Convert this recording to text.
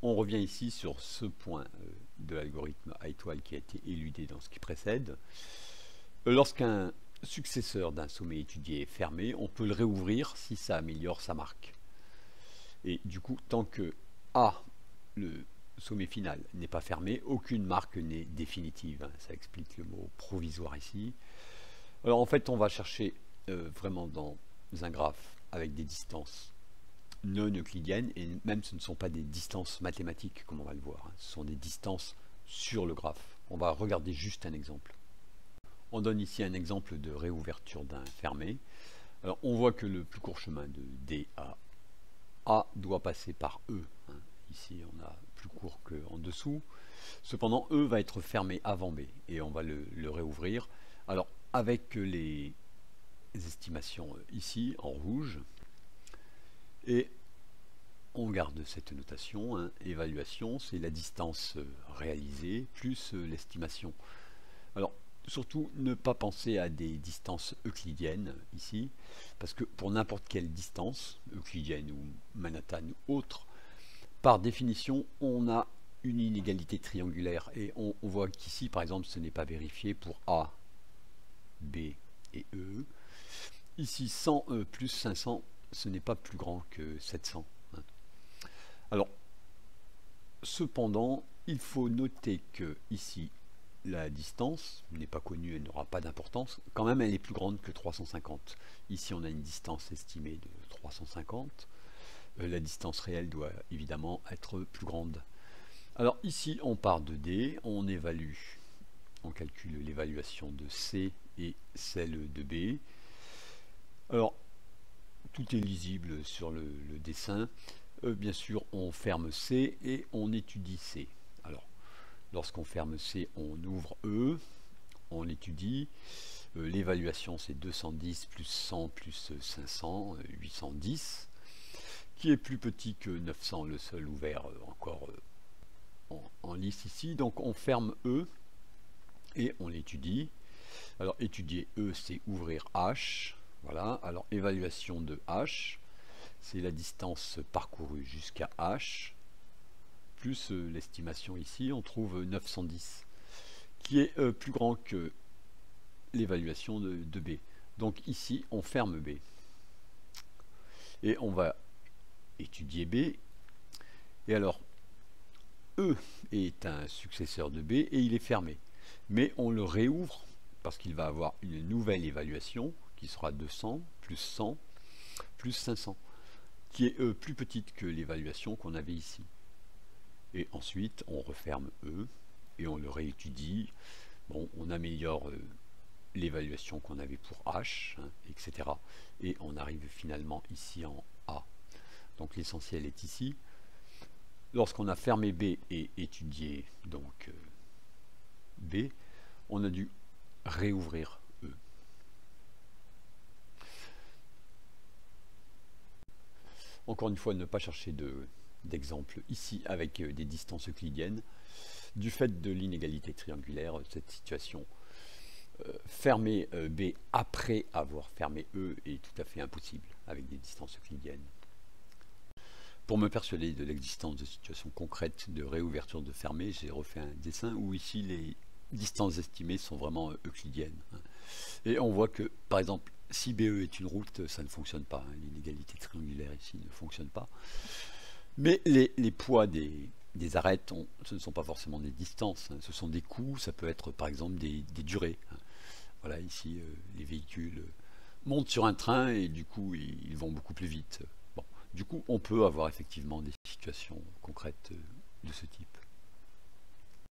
on revient ici sur ce point de l'algorithme à étoile qui a été éludé dans ce qui précède. Lorsqu'un successeur d'un sommet étudié est fermé, on peut le réouvrir si ça améliore sa marque. Et du coup, tant que A, le sommet final, n'est pas fermé, aucune marque n'est définitive. Ça explique le mot provisoire ici. Alors en fait, on va chercher vraiment dans un graphe avec des distances non euclidiennes, et même ce ne sont pas des distances mathématiques comme on va le voir, ce sont des distances sur le graphe. On va regarder juste un exemple. On donne ici un exemple de réouverture d'un fermé. Alors on voit que le plus court chemin de D à A doit passer par E. Ici on a plus court qu'en dessous. Cependant E va être fermé avant B et on va le réouvrir. Alors avec les estimations ici en rouge, et on garde cette notation, évaluation, c'est la distance réalisée plus l'estimation. Alors surtout ne pas penser à des distances euclidiennes ici, parce que pour n'importe quelle distance, euclidienne ou Manhattan ou autre, par définition on a une inégalité triangulaire, et on voit qu'ici par exemple ce n'est pas vérifié pour A, B et E. Ici 100 plus 500, ce n'est pas plus grand que 700. Alors, cependant, il faut noter que ici, la distance n'est pas connue, elle n'aura pas d'importance. Quand même, elle est plus grande que 350. Ici, on a une distance estimée de 350. La distance réelle doit évidemment être plus grande. Alors ici, on part de D, on évalue, on calcule l'évaluation de C et celle de B. Alors, tout est lisible sur le dessin. Bien sûr, on ferme C et on étudie C. Alors, lorsqu'on ferme C, on ouvre E, on étudie. L'évaluation, c'est 210 plus 100 plus 500, 810, qui est plus petit que 900, le seul ouvert encore en lice ici. Donc, on ferme E et on l'étudie. Alors, étudier E, c'est ouvrir H. Voilà, alors évaluation de H, c'est la distance parcourue jusqu'à H, plus l'estimation ici, on trouve 910, qui est plus grand que l'évaluation de B. Donc ici, on ferme B. Et on va étudier B. Et alors, E est un successeur de B et il est fermé. Mais on le réouvre parce qu'il va avoir une nouvelle évaluation qui sera 200 plus 100 plus 500, qui est plus petite que l'évaluation qu'on avait ici. Et ensuite, on referme E et on le réétudie. Bon, on améliore l'évaluation qu'on avait pour H, etc. Et on arrive finalement ici en A. Donc l'essentiel est ici. Lorsqu'on a fermé B et étudié donc B, on a dû réouvrir E. Encore une fois, ne pas chercher d'exemple ici avec des distances euclidiennes. Du fait de l'inégalité triangulaire, cette situation, fermer B après avoir fermé E est tout à fait impossible avec des distances euclidiennes. Pour me persuader de l'existence de situations concrètes de réouverture de fermé, j'ai refait un dessin où ici les distances estimées sont vraiment euclidiennes. Et on voit que, par exemple, si BE est une route, ça ne fonctionne pas. L'inégalité triangulaire ici ne fonctionne pas. Mais les poids des arêtes, ce ne sont pas forcément des distances. Ce sont des coûts, ça peut être par exemple des durées. Voilà, ici, les véhicules montent sur un train et du coup, ils vont beaucoup plus vite. Bon, du coup, on peut avoir effectivement des situations concrètes de ce type.